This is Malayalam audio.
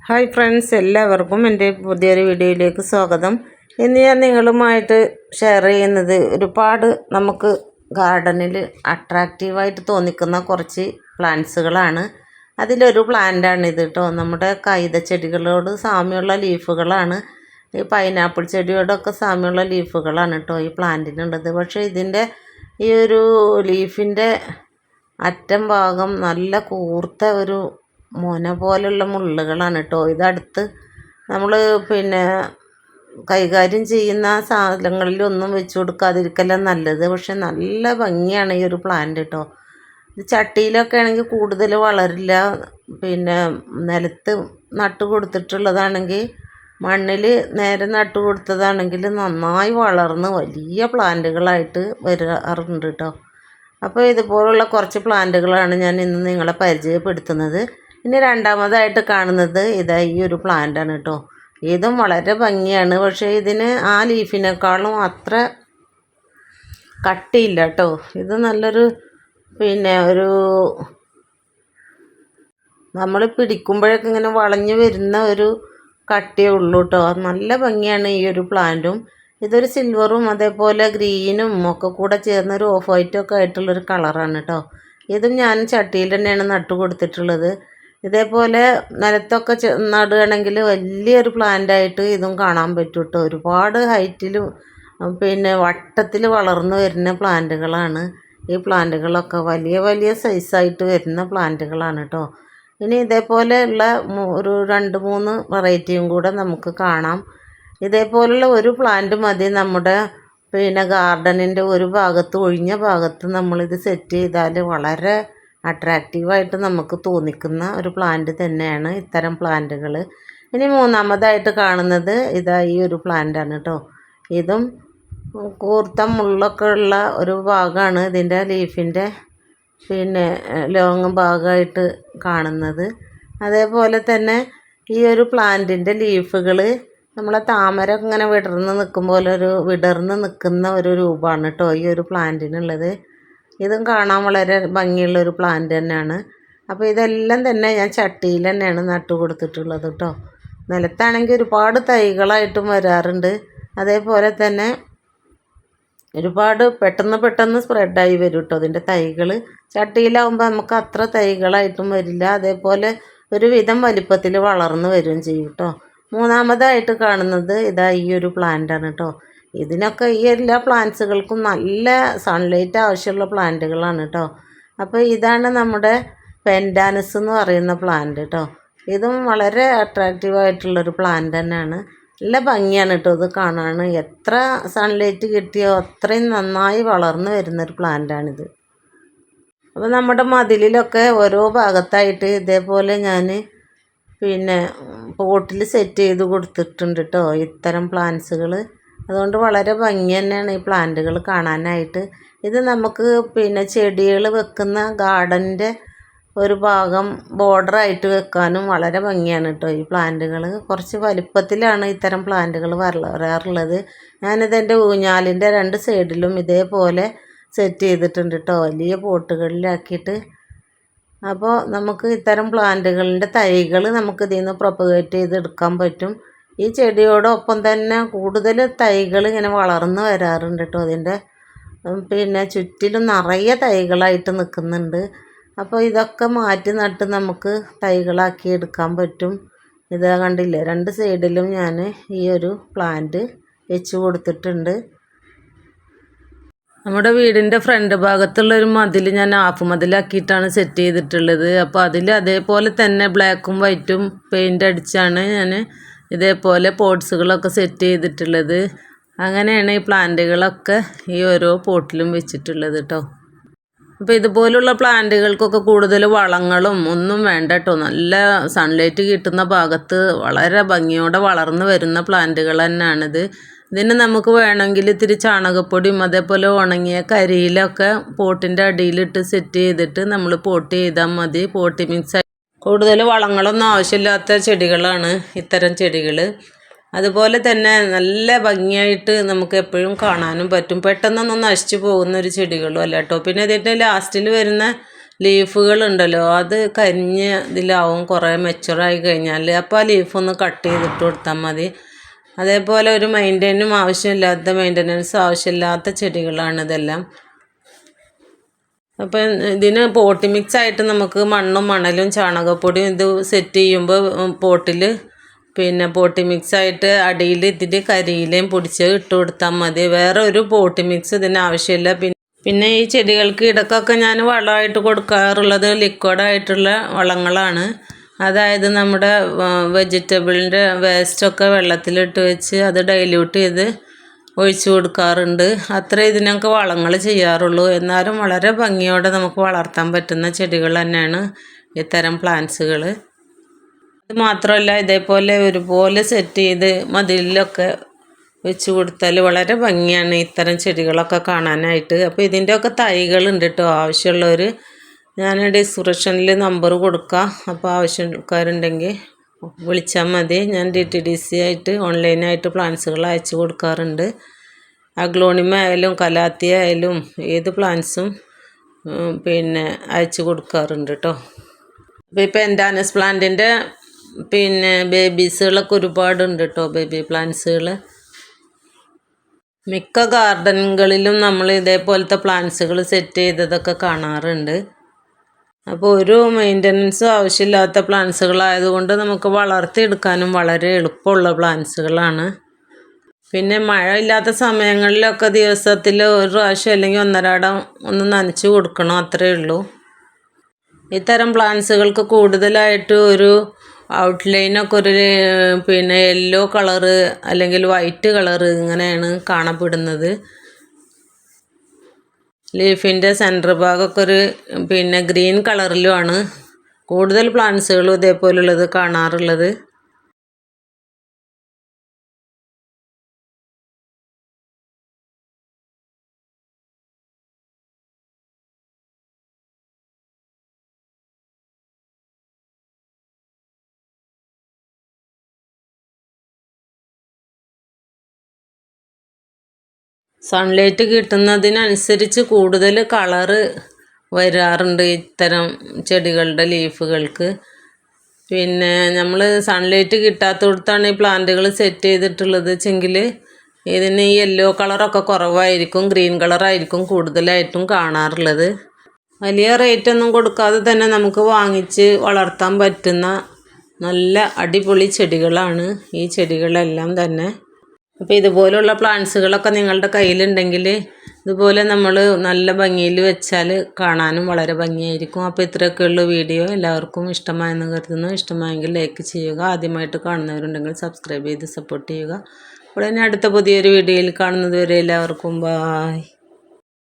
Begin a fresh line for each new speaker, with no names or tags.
ഹായ് ഫ്രണ്ട്സ്, എല്ലാവർക്കും എൻ്റെ പുതിയൊരു വീഡിയോയിലേക്ക് സ്വാഗതം. ഇന്ന് ഞാൻ നിങ്ങളുമായിട്ട് ഷെയർ ചെയ്യുന്നത് ഒരുപാട് നമുക്ക് ഗാർഡനിൽ അട്രാക്റ്റീവായിട്ട് തോന്നിക്കുന്ന കുറച്ച് പ്ലാന്റ്സുകളാണ്. അതിലൊരു പ്ലാന്റാണ് ഇത് കേട്ടോ. നമ്മുടെ കൈതച്ചെടികളോട് സാമ്യമുള്ള ലീഫുകളാണ്. ഈ പൈനാപ്പിൾ ചെടിയോടൊക്കെ സാമ്യമുള്ള ലീഫുകളാണ് കേട്ടോ ഈ പ്ലാന്റിനുള്ളത്. പക്ഷേ ഇതിൻ്റെ ഈ ഒരു ലീഫിൻ്റെ അറ്റം ഭാഗം നല്ല കൂർത്ത ഒരു മൊന പോലുള്ള മുള്ളുകളാണ് കേട്ടോ. ഇതടുത്ത് നമ്മൾ കൈകാര്യം ചെയ്യുന്ന സാധനങ്ങളിലൊന്നും വെച്ച് കൊടുക്കാതിരിക്കല നല്ലത്. പക്ഷെ നല്ല ഭംഗിയാണ് ഈ ഒരു പ്ലാന്റ് കേട്ടോ. ഇത് ചട്ടിയിലൊക്കെ ആണെങ്കിൽ കൂടുതൽ വളരില്ല. നിലത്ത് നട്ട് കൊടുത്തിട്ടുള്ളതാണെങ്കിൽ, മണ്ണിൽ നേരെ നട്ട് കൊടുത്തതാണെങ്കിൽ നന്നായി വളർന്ന് വലിയ പ്ലാന്റുകളായിട്ട് വരാറുണ്ട് കേട്ടോ. അപ്പോൾ ഇതുപോലുള്ള കുറച്ച് പ്ലാന്റുകളാണ് ഞാൻ ഇന്ന് നിങ്ങളെ പരിചയപ്പെടുത്തുന്നത്. ഇനി രണ്ടാമതായിട്ട് കാണുന്നത് ഇതാ ഈ ഒരു പ്ലാന്റാണ് കേട്ടോ. ഇതും വളരെ ഭംഗിയാണ്. പക്ഷേ ഇതിന് ആ ലീഫിനേക്കാളും അത്ര കട്ടിയില്ല കേട്ടോ. ഇത് നല്ലൊരു ഒരു നമ്മൾ പിടിക്കുമ്പോഴൊക്കെ ഇങ്ങനെ വളഞ്ഞു വരുന്ന ഒരു കട്ടിയേ ഉള്ളൂ കേട്ടോ. നല്ല ഭംഗിയാണ് ഈ ഒരു പ്ലാന്റും. ഇതൊരു സിൽവറും അതേപോലെ ഗ്രീനും ഒക്കെ കൂടെ ചേർന്നൊരു ഓഫ് വൈറ്റൊക്കെ ആയിട്ടുള്ളൊരു കളറാണ് കേട്ടോ. ഇതും ഞാൻ ചട്ടിയിൽ തന്നെയാണ് നട്ടു കൊടുത്തിട്ടുള്ളത്. ഇതേപോലെ നിലത്തൊക്കെ നടുകയാണെങ്കിൽ വലിയൊരു പ്ലാന്റായിട്ട് ഇതും കാണാൻ പറ്റും കേട്ടോ. ഒരുപാട് ഹൈറ്റിലും വട്ടത്തിൽ വളർന്നു വരുന്ന പ്ലാന്റുകളാണ് ഈ പ്ലാന്റുകളൊക്കെ. വലിയ വലിയ സൈസായിട്ട് വരുന്ന പ്ലാന്റുകളാണ് കേട്ടോ. ഇനി ഇതേപോലെയുള്ള ഒരു 2-3 വെറൈറ്റിയും കൂടെ നമുക്ക് കാണാം. ഇതേപോലുള്ള ഒരു പ്ലാന്റ് മതി നമ്മുടെ ഗാർഡനിൻ്റെ ഒരു ഭാഗത്ത്, ഒഴിഞ്ഞ ഭാഗത്ത് നമ്മളിത് സെറ്റ് ചെയ്താൽ വളരെ അട്രാക്റ്റീവായിട്ട് നമുക്ക് തോന്നിക്കുന്ന ഒരു പ്ലാന്റ് തന്നെയാണ് ഇത്തരം പ്ലാന്റുകൾ. ഇനി മൂന്നാമതായിട്ട് കാണുന്നത് ഇതാ ഈ ഒരു പ്ലാന്റാണ് കേട്ടോ. ഇതും കൂർത്ത മുള്ളൊക്കെ ഉള്ള ഒരു ഭാഗമാണ് ഇതിൻ്റെ ലീഫിൻ്റെ ലോങ് ഭാഗമായിട്ട് കാണുന്നത്. അതേപോലെ തന്നെ ഈ ഒരു പ്ലാന്റിൻ്റെ ലീഫുകൾ നമ്മളെ താമര ഇങ്ങനെ വിടർന്ന് നിൽക്കുന്ന ഒരു രൂപമാണ് കേട്ടോ ഈ ഒരു പ്ലാന്റിനുള്ളത്. ഇതും കാണാൻ വളരെ ഭംഗിയുള്ളൊരു പ്ലാന്റ് തന്നെയാണ്. അപ്പോൾ ഇതെല്ലാം തന്നെ ഞാൻ ചട്ടിയിൽ തന്നെയാണ് നട്ടു കൊടുത്തിട്ടുള്ളത് കേട്ടോ. നിലത്താണെങ്കിൽ ഒരുപാട് തൈകളായിട്ടും വരാറുണ്ട്. അതേപോലെ തന്നെ ഒരുപാട് പെട്ടെന്ന് സ്പ്രെഡായി വരും കേട്ടോ ഇതിൻ്റെ തൈകൾ. ചട്ടിയിലാവുമ്പോൾ നമുക്ക് അത്ര തൈകളായിട്ടും വരില്ല. അതേപോലെ ഒരുവിധം വലിപ്പത്തിൽ വളർന്നു വരികയും ചെയ്യും കേട്ടോ. മൂന്നാമതായിട്ട് കാണുന്നത് ഇതാ ഈ ഒരു പ്ലാന്റാണ് കേട്ടോ. ഇതിനൊക്കെ ഈ എല്ലാ പ്ലാന്റ്സുകൾക്കും നല്ല സൺലൈറ്റ് ആവശ്യമുള്ള പ്ലാന്റുകളാണ് കേട്ടോ. അപ്പോൾ ഇതാണ് നമ്മുടെ പെൻഡാനസ് എന്ന് പറയുന്ന പ്ലാന്റ് കേട്ടോ. ഇതും വളരെ അട്രാക്റ്റീവായിട്ടുള്ളൊരു പ്ലാന്റ് തന്നെയാണ്. നല്ല ഭംഗിയാണ് കേട്ടോ ഇത് കാണാൻ. എത്ര സൺലൈറ്റ് കിട്ടിയോ അത്രയും നന്നായി വളർന്നു വരുന്നൊരു പ്ലാന്റാണിത്. അപ്പോൾ നമ്മുടെ മതിലിലൊക്കെ ഓരോ ഭാഗത്തായിട്ട് ഇതേപോലെ ഞാൻ പോട്ടിൽ സെറ്റ് ചെയ്ത് കൊടുത്തിട്ടുണ്ട് കേട്ടോ ഇത്തരം പ്ലാന്റ്സുകൾ. അതുകൊണ്ട് വളരെ ഭംഗി തന്നെയാണ് ഈ പ്ലാന്റുകൾ കാണാനായിട്ട്. ഇത് നമുക്ക് ചെടികൾ വെക്കുന്ന ഗാർഡൻ്റെ ഒരു ഭാഗം ബോർഡറായിട്ട് വെക്കാനും വളരെ ഭംഗിയാണ് കേട്ടോ ഈ പ്ലാന്റുകൾ. കുറച്ച് വലിപ്പത്തിലാണ് ഇത്തരം പ്ലാന്റുകൾ വരാറുള്ളത്. ഞാനിതെൻ്റെ ഊഞ്ഞാലിൻ്റെ 2 സൈഡിലും ഇതേപോലെ സെറ്റ് ചെയ്തിട്ടുണ്ട് കേട്ടോ, വലിയ പോട്ടുകളിലാക്കിയിട്ട്. അപ്പോൾ നമുക്ക് ഇത്തരം പ്ലാന്റുകളുടെ തൈകൾ നമുക്ക് ഇതിൽ നിന്ന് പ്രൊപ്പഗേറ്റ് ചെയ്തെടുക്കാൻ പറ്റും. ഈ ചെടിയോടൊപ്പം തന്നെ കൂടുതൽ തൈകൾ ഇങ്ങനെ വളർന്നു വരാറുണ്ട് കേട്ടോ. അതിൻ്റെ ചുറ്റിലും നിറയെ തൈകളായിട്ട് നിൽക്കുന്നുണ്ട്. അപ്പോൾ ഇതൊക്കെ മാറ്റി നട്ട് നമുക്ക് തൈകളാക്കി എടുക്കാൻ പറ്റും. ഇത് കണ്ടില്ലേ, 2 സൈഡിലും ഞാൻ ഈ ഒരു പ്ലാന്റ് വെച്ച് കൊടുത്തിട്ടുണ്ട്. നമ്മുടെ വീടിൻ്റെ ഫ്രണ്ട് ഭാഗത്തുള്ളൊരു മതിൽ ഞാൻ ഹാഫ് മതിലാക്കിയിട്ടാണ് സെറ്റ് ചെയ്തിട്ടുള്ളത്. അപ്പോൾ അതിൽ അതേപോലെ തന്നെ ബ്ലാക്കും വൈറ്റും പെയിൻ്റ് അടിച്ചാണ് ഞാൻ ഇതേപോലെ പോട്ട്സുകളൊക്കെ സെറ്റ് ചെയ്തിട്ടുള്ളത്. അങ്ങനെയാണ് ഈ പ്ലാന്റുകളൊക്കെ ഈ ഓരോ പോട്ടിലും വെച്ചിട്ടുള്ളത് കേട്ടോ. അപ്പോൾ ഇതുപോലുള്ള പ്ലാന്റുകൾക്കൊക്കെ കൂടുതൽ വളങ്ങളും ഒന്നും വേണ്ട കേട്ടോ. നല്ല സൺലൈറ്റ് കിട്ടുന്ന ഭാഗത്ത് വളരെ ഭംഗിയോടെ വളർന്നു വരുന്ന പ്ലാന്റുകൾ തന്നെയാണിത്. ഇതിന് നമുക്ക് വേണമെങ്കിൽ ഇത്തിരി ചാണകപ്പൊടിയും അതേപോലെ ഉണങ്ങിയ കരിയിലൊക്കെ പോട്ടിൻ്റെ അടിയിലിട്ട് സെറ്റ് ചെയ്തിട്ട് നമ്മൾ പോട്ട് ചെയ്താൽ മതി. പോട്ടി മിക്സ് കൂടുതൽ വളങ്ങളൊന്നും ആവശ്യമില്ലാത്ത ചെടികളാണ് ഇത്തരം ചെടികൾ. അതുപോലെ തന്നെ നല്ല ഭംഗിയായിട്ട് നമുക്ക് എപ്പോഴും കാണാനും പറ്റും. പെട്ടെന്നൊന്നും നശിച്ചു പോകുന്ന ഒരു ചെടികളും അല്ല കേട്ടോ. പിന്നെ ഇതിൻ്റെ ലാസ്റ്റിൽ വരുന്ന ലീഫുകളുണ്ടല്ലോ അത് കരിഞ്ഞ് ഇതിലാവും കുറേ മെച്ചുറായി കഴിഞ്ഞാൽ. അപ്പോൾ ആ ലീഫൊന്ന് കട്ട് ചെയ്തിട്ട് കൊടുത്താൽ മതി. അതേപോലെ ഒരു മെയിൻ്റനൻസ് ആവശ്യമില്ലാത്ത ചെടികളാണ് ഇതെല്ലാം. അപ്പം ഇതിന് പോട്ടി മിക്സ് ആയിട്ട് നമുക്ക് മണ്ണും മണലും ചാണകപ്പൊടിയും ഇത് സെറ്റ് ചെയ്യുമ്പോൾ പോട്ടിൽ പിന്നെ പോട്ടി മിക്സ് ആയിട്ട് അടിയിൽ ഇതിൻ്റെ കരിയിലയും പൊടിച്ച് ഇട്ട് കൊടുത്താൽ മതി. വേറെ ഒരു പോട്ടി മിക്സ് ഇതിന് ആവശ്യമില്ല. പിന്നെ ഈ ചെടികൾക്ക് ഇടയ്ക്കൊക്കെ ഞാൻ വളമായിട്ട് കൊടുക്കാറുള്ളത് ലിക്വിഡായിട്ടുള്ള വളങ്ങളാണ്. അതായത് നമ്മുടെ വെജിറ്റബിളിൻ്റെ വേസ്റ്റൊക്കെ വെള്ളത്തിലിട്ട് വെച്ച് അത് ഡൈല്യൂട്ട് ചെയ്ത് ഒഴിച്ചു കൊടുക്കാറുണ്ട്. അത്രേ ഇതിനൊക്കെ വളങ്ങൾ ചെയ്യാറുള്ളൂ. എന്നാലും വളരെ ഭംഗിയോടെ നമുക്ക് വളർത്താൻ പറ്റുന്ന ചെടികൾ തന്നെയാണ് ഇത്തരം പ്ലാന്റ്സുകൾ. അത് മാത്രമല്ല ഇതേപോലെ ഒരുപോലെ സെറ്റ് ചെയ്ത് മതിലിലൊക്കെ വെച്ച് കൊടുത്താൽ വളരെ ഭംഗിയാണ് ഇത്തരം ചെടികളൊക്കെ കാണാനായിട്ട്. അപ്പോൾ ഇതിൻ്റെയൊക്കെ തൈകളുണ്ട് കേട്ടോ. ആവശ്യമുള്ളവർ ഞാൻ ഡിസ്ക്രിപ്ഷനിൽ നമ്പർ കൊടുക്കാം. അപ്പോൾ ആവശ്യക്കാരുണ്ടെങ്കിൽ വിളിച്ചാൽ മതി. ഞാൻ DTDC ആയിട്ട് ഓൺലൈനായിട്ട് പ്ലാന്റ്സുകൾ അയച്ചു കൊടുക്കാറുണ്ട്. അഗ്ലോണിമ ആയാലും കലാത്തിയ ആയാലും ഏത് പ്ലാന്റ്സും പിന്നെ അയച്ചു കൊടുക്കാറുണ്ട് കേട്ടോ. അപ്പോൾ ഇപ്പോൾ എൻഡാനസ് പ്ലാന്റിൻ്റെ പിന്നെ ബേബീസുകളൊക്കെ ഒരുപാടുണ്ട് കേട്ടോ. ബേബി പ്ലാന്റ്സുകൾ മിക്ക ഗാർഡനുകളിലും നമ്മൾ ഇതേപോലത്തെ പ്ലാന്റ്സുകൾ സെറ്റ് ചെയ്തതൊക്കെ കാണാറുണ്ട്. അപ്പോൾ ഒരു മെയിൻ്റനൻസും ആവശ്യമില്ലാത്ത പ്ലാന്റ്സുകളായതുകൊണ്ട് നമുക്ക് വളർത്തിയെടുക്കാനും വളരെ എളുപ്പമുള്ള പ്ലാന്റ്സുകളാണ്. പിന്നെ മഴ ഇല്ലാത്ത സമയങ്ങളിലൊക്കെ ദിവസത്തിൽ ഒരു പ്രാവശ്യം അല്ലെങ്കിൽ ഒന്നരാടം ഒന്ന് നനച്ച് കൊടുക്കണം, അത്രയേ ഉള്ളൂ. ഇത്തരം പ്ലാന്റ്സുകൾക്ക് കൂടുതലായിട്ട് ഒരു ഔട്ട്ലൈനൊക്കെ ഒരു പിന്നെ യെല്ലോ കളറ് അല്ലെങ്കിൽ വൈറ്റ് കളറ് ഇങ്ങനെയാണ് കാണപ്പെടുന്നത്. ലീഫിൻ്റെ സെൻറ്റർ ഭാഗമൊക്കെ ഒരു പിന്നെ ഗ്രീൻ കളറിലുമാണ് കൂടുതൽ പ്ലാന്റ്സുകളും ഇതേപോലുള്ളത് കാണാറുള്ളത്. സൺലൈറ്റ് കിട്ടുന്നതിനനുസരിച്ച് കൂടുതൽ കളറ് വരാറുണ്ട് ഇത്തരം ചെടികളുടെ ലീഫുകൾക്ക്. പിന്നെ നമ്മൾ സൺലൈറ്റ് കിട്ടാത്തടത്താണ് ഈ പ്ലാന്റുകൾ സെറ്റ് ചെയ്തിട്ടുള്ളത് വെച്ചെങ്കിൽ ഇതിന് ഈ യെല്ലോ കളറൊക്കെ കുറവായിരിക്കും, ഗ്രീൻ കളറായിരിക്കും കൂടുതലായിട്ടും കാണാറുള്ളത്. വലിയ റേറ്റൊന്നും കൊടുക്കാതെ തന്നെ നമുക്ക് വാങ്ങിച്ച് വളർത്താൻ പറ്റുന്ന നല്ല അടിപൊളി ചെടികളാണ് ഈ ചെടികളെല്ലാം തന്നെ. അപ്പോൾ ഇതുപോലുള്ള പ്ലാന്റ്സുകളൊക്കെ നിങ്ങളുടെ കയ്യിലുണ്ടെങ്കിൽ ഇതുപോലെ നമ്മൾ നല്ല ഭംഗിയിൽ വെച്ചാൽ കാണാനും വളരെ ഭംഗിയായിരിക്കും. അപ്പോൾ ഇത്രയൊക്കെയുള്ള വീഡിയോ എല്ലാവർക്കും ഇഷ്ടമായെന്ന് കരുതുന്നു. ഇഷ്ടമായെങ്കിൽ ലൈക്ക് ചെയ്യുക. ആദ്യമായിട്ട് കാണുന്നവരുണ്ടെങ്കിൽ സബ്സ്ക്രൈബ് ചെയ്ത് സപ്പോർട്ട് ചെയ്യുക. അപ്പോൾ ഇനി അടുത്ത പുതിയൊരു വീഡിയോയിൽ കാണുന്നത് വരെ എല്ലാവർക്കും ബായ്.